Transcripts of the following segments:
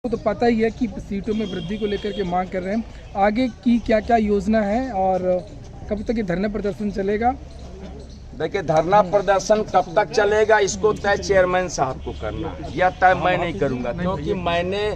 तो पता ही है कि सीटों में वृद्धि को लेकर के मांग कर रहे हैं। आगे की क्या क्या योजना है और कब तक ये धरना प्रदर्शन चलेगा? देखिए, धरना प्रदर्शन कब तक चलेगा इसको तय चेयरमैन साहब को करना है, यह तय मैं नहीं करूंगा, क्योंकि मैंने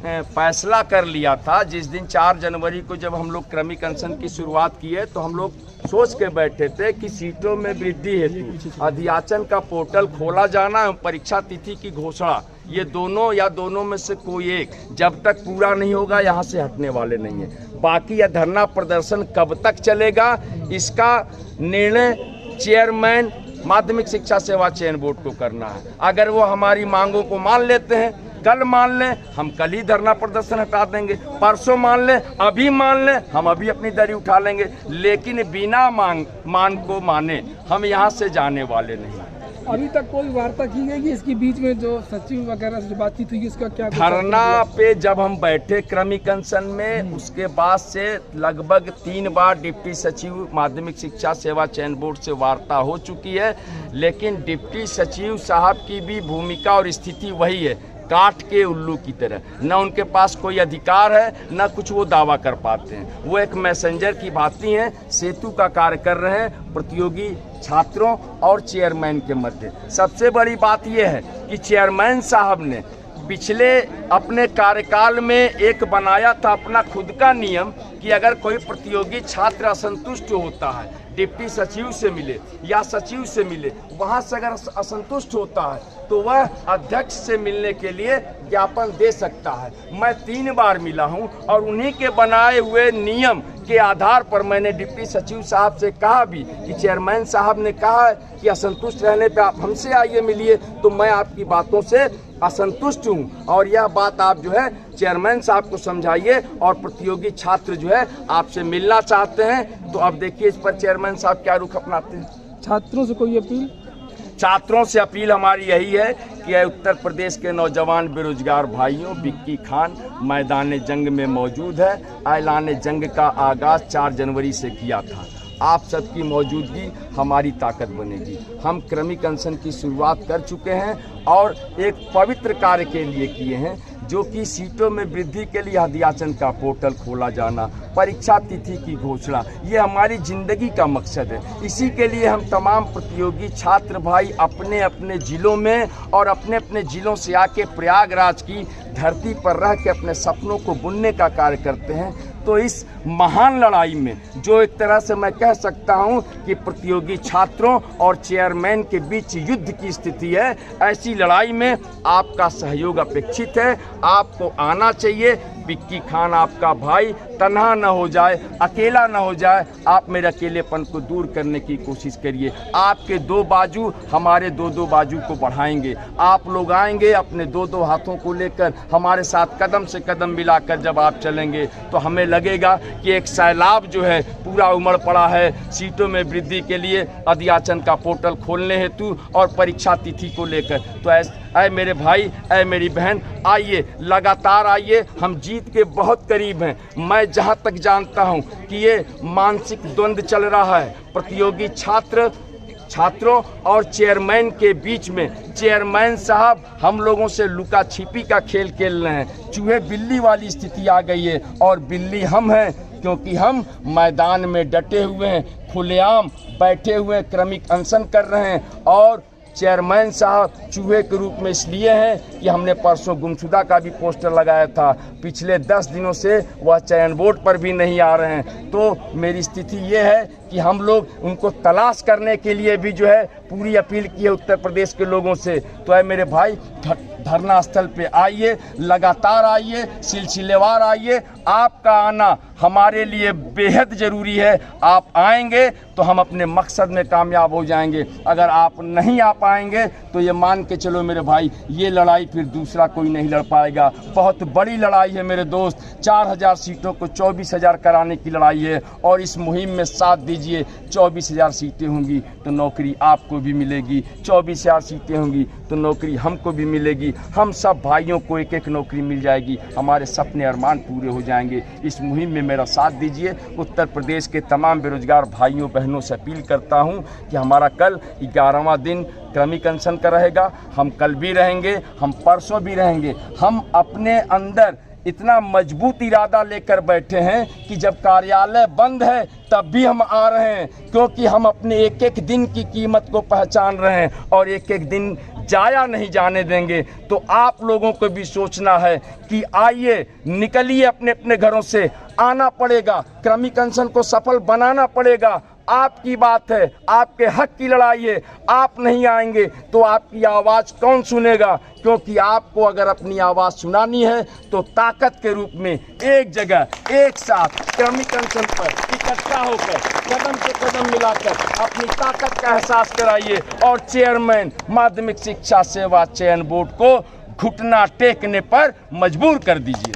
फैसला कर लिया था जिस दिन 4 जनवरी को जब हम लोग क्रमिक अनशन की शुरुआत की है तो हम लोग सोच के बैठे थे कि सीटों में वृद्धि हेतु अध्याचन का पोर्टल खोला जाना एवं परीक्षा तिथि की घोषणा, ये दोनों या दोनों में से कोई एक जब तक पूरा नहीं होगा यहाँ से हटने वाले नहीं है। बाकी यह धरना प्रदर्शन कब तक चलेगा इसका निर्णय चेयरमैन माध्यमिक शिक्षा सेवा चयन बोर्ड को करना है। अगर वो हमारी मांगों को मान लेते हैं, कल मान लें, हम कल ही धरना प्रदर्शन हटा देंगे, परसों मान लें, अभी मान लें, हम अभी अपनी दरी उठा लेंगे, लेकिन बिना मान को माने हम यहाँ से जाने वाले नहीं। अभी तक कोई वार्ता की गई कि इसके बीच में जो सचिव वगैरह से जो बातचीत हुई उसका क्या? धरना पे जब हम बैठे क्रमिक अनशन में, उसके बाद से लगभग 3 बार डिप्टी सचिव माध्यमिक शिक्षा सेवा चयन बोर्ड से वार्ता हो चुकी है, लेकिन डिप्टी सचिव साहब की भी भूमिका और स्थिति वही है, काठ के उल्लू की तरह। न उनके पास कोई अधिकार है, न कुछ वो दावा कर पाते हैं। वो एक मैसेंजर की भांति हैं, सेतु का कार्य कर रहे हैं प्रतियोगी छात्रों और चेयरमैन के मध्य। सबसे बड़ी बात यह है कि चेयरमैन साहब ने पिछले अपने कार्यकाल में एक बनाया था अपना खुद का नियम कि अगर कोई प्रतियोगी छात्र असंतुष्ट होता है, डिप्टी सचिव से मिले या सचिव से मिले, वहां से अगर असंतुष्ट होता है तो वह अध्यक्ष से मिलने के लिए ज्ञापन दे सकता है। मैं 3 बार मिला हूं और उन्हीं के बनाए हुए नियम के आधार पर मैंने डिप्टी सचिव साहब से कहा भी कि चेयरमैन साहब ने कहा है कि असंतुष्ट रहने पे आप हमसे आइए मिलिए, तो मैं आपकी बातों से असंतुष्ट हूँ और यह बात आप जो है चेयरमैन साहब को समझाइए और प्रतियोगी छात्र जो है आपसे मिलना चाहते हैं। तो अब देखिए इस पर चेयरमैन साहब क्या रुख अपनाते हैं। छात्रों से कोई अपील? छात्रों से अपील हमारी यही है कि उत्तर प्रदेश के नौजवान बेरोजगार भाइयों, विक्की खान मैदान जंग में मौजूद है। ऐलान जंग का आगाज़ 4 जनवरी से किया था। आप सबकी मौजूदगी हमारी ताकत बनेगी। हम क्रमिक अनशन की शुरुआत कर चुके हैं और एक पवित्र कार्य के लिए किए हैं, जो कि सीटों में वृद्धि के लिए अध्याचन का पोर्टल खोला जाना, परीक्षा तिथि की घोषणा, ये हमारी जिंदगी का मकसद है। इसी के लिए हम तमाम प्रतियोगी छात्र भाई अपने अपने ज़िलों में और अपने अपने ज़िलों से आके प्रयागराज की धरती पर रह के अपने सपनों को बुनने का कार्य करते हैं। तो इस महान लड़ाई में, जो एक तरह से मैं कह सकता हूं कि प्रतियोगी छात्रों और चेयरमैन के बीच युद्ध की स्थिति है, ऐसी लड़ाई में आपका सहयोग अपेक्षित है। आपको आना चाहिए। विक्की खान आपका भाई तन्हा न हो जाए, अकेला न हो जाए। आप मेरे अकेलेपन को दूर करने की कोशिश करिए। आपके 2 बाजू हमारे 2 बाजू को बढ़ाएंगे। आप लोग आएंगे अपने 2 हाथों को लेकर, हमारे साथ कदम से कदम मिलाकर जब आप चलेंगे तो हमें लगेगा कि एक सैलाब जो है पूरा उमड़ पड़ा है सीटों में वृद्धि के लिए, अध्याचन का पोर्टल खोलने हेतु और परीक्षा तिथि को लेकर। तो ऐ मेरे भाई, ऐ मेरी बहन, आइए, लगातार आइए। हम जीत के बहुत करीब हैं। मैं जहां तक जानता हूं कि ये मानसिक द्वंद्व चल रहा है प्रतियोगी छात्रों और चेयरमैन के बीच में। चेयरमैन साहब हम लोगों से लुका छिपी का खेल खेल रहे हैं। चूहे बिल्ली वाली स्थिति आ गई है और बिल्ली हम हैं, क्योंकि हम मैदान में डटे हुए हैं, खुलेआम बैठे हुए क्रमिक अनशन कर रहे हैं। और चेयरमैन साहब चूहे के रूप में इसलिए हैं कि हमने परसों गुमशुदा का भी पोस्टर लगाया था। पिछले 10 दिनों से वह चयन बोर्ड पर भी नहीं आ रहे हैं। तो मेरी स्थिति ये है कि हम लोग उनको तलाश करने के लिए भी जो है पूरी अपील की है उत्तर प्रदेश के लोगों से। तो है मेरे भाई, धरना स्थल पे आइए, लगातार आइए, सिलसिलेवार आइए। आपका आना हमारे लिए बेहद ज़रूरी है। आप आएंगे तो हम अपने मकसद में कामयाब हो जाएंगे। अगर आप नहीं आ पाएंगे तो ये मान के चलो मेरे भाई, ये लड़ाई फिर दूसरा कोई नहीं लड़ पाएगा। बहुत बड़ी लड़ाई है मेरे दोस्त। 4000 सीटों को 24,000 कराने की लड़ाई है और इस मुहिम में साथ दीजिए। 24,000 सीटें होंगी तो नौकरी आपको भी मिलेगी, 24,000 सीटें होंगी तो नौकरी हमको भी मिलेगी। हम सब भाइयों को एक एक नौकरी मिल जाएगी। हमारे सपने अरमान पूरे हो जाएंगे। आएंगे। इस मुहिम में मेरा साथ दीजिए। उत्तर प्रदेश के तमाम बेरोजगार भाइयों बहनों से अपील करता हूं कि हमारा कल 11वां दिन क्रमिक अनशन का रहेगा। हम कल भी रहेंगे, हम परसों भी रहेंगे। हम अपने अंदर इतना मजबूत इरादा लेकर बैठे हैं कि जब कार्यालय बंद है तब भी हम आ रहे हैं, क्योंकि हम अपने एक एक दिन की कीमत को पहचान रहे हैं और एक एक दिन जाया नहीं जाने देंगे। तो आप लोगों को भी सोचना है कि आइए, निकलिए अपने अपने घरों से, आना पड़ेगा, क्रमिक अनशन को सफल बनाना पड़ेगा। आपकी बात है, आपके हक की लड़ाई है। आप नहीं आएंगे तो आपकी आवाज़ कौन सुनेगा? क्योंकि आपको अगर अपनी आवाज़ सुनानी है तो ताकत के रूप में एक जगह एक साथ क्रमिक अनशन पर इकट्ठा होकर कदम से कदम मिलाकर अपनी ताकत का एहसास कराइए और चेयरमैन माध्यमिक शिक्षा सेवा चयन बोर्ड को घुटना टेकने पर मजबूर कर दीजिए।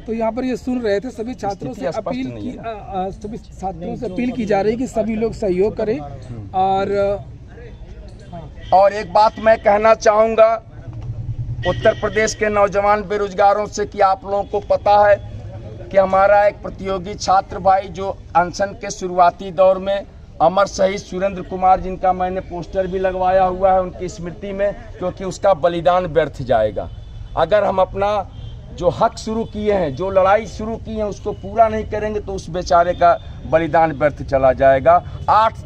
तो यहाँ पर ये सुन रहे थे, सभी छात्रों से अपील की, सभी छात्रों से अपील की जा रही है कि सभी लोग सहयोग करें। और एक बात मैं कहना चाहूँगा उत्तर प्रदेश के नौजवान बेरोजगारों से कि आप लोगों को पता है कि हमारा एक प्रतियोगी छात्र भाई जो अनशन के शुरुआती दौर में अमर शहीद सुरेंद्र कुमार, जिनका मैंने पोस्टर भी लगवाया हुआ है उनकी स्मृति में, क्योंकि उसका बलिदान व्यर्थ जाएगा। अगर हम अपना जो हक शुरू किए हैं, जो लड़ाई शुरू की है, उसको पूरा नहीं करेंगे तो उस बेचारे का बलिदान व्यर्थ चला जाएगा। 8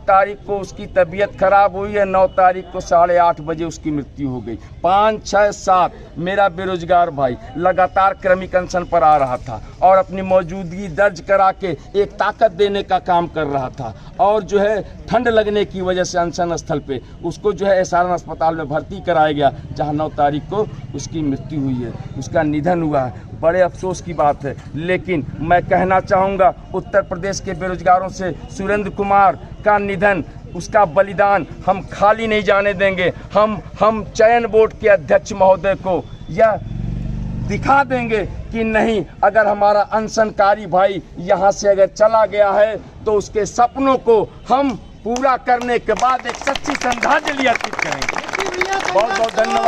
तारीख को उसकी तबीयत खराब हुई है, 9 तारीख को 8:30 बजे उसकी मृत्यु हो गई। 5, 6, 7 मेरा बेरोजगार भाई लगातार क्रमिक अनशन पर आ रहा था और अपनी मौजूदगी दर्ज करा के एक ताकत देने का काम कर रहा था। और जो है ठंड लगने की वजह से अनशन स्थल पे उसको जो है एसआरएन अस्पताल में भर्ती कराया गया, जहां 9 तारीख को उसकी मृत्यु हुई है, उसका निधन हुआ है। बड़े अफसोस की बात है। लेकिन मैं कहना चाहूँगा उत्तर प्रदेश के बेरोजगारों से, सुरेंद्र कुमार का निधन, उसका बलिदान हम खाली नहीं जाने देंगे। हम चयन बोर्ड के अध्यक्ष महोदय को यह दिखा देंगे कि नहीं, अगर हमारा अनशनकारी भाई यहाँ से अगर चला गया है तो उसके सपनों को हम पूरा करने के बाद एक सच्ची श्रद्धांजलि अर्पित करेंगे। बहुत बहुत धन्यवाद।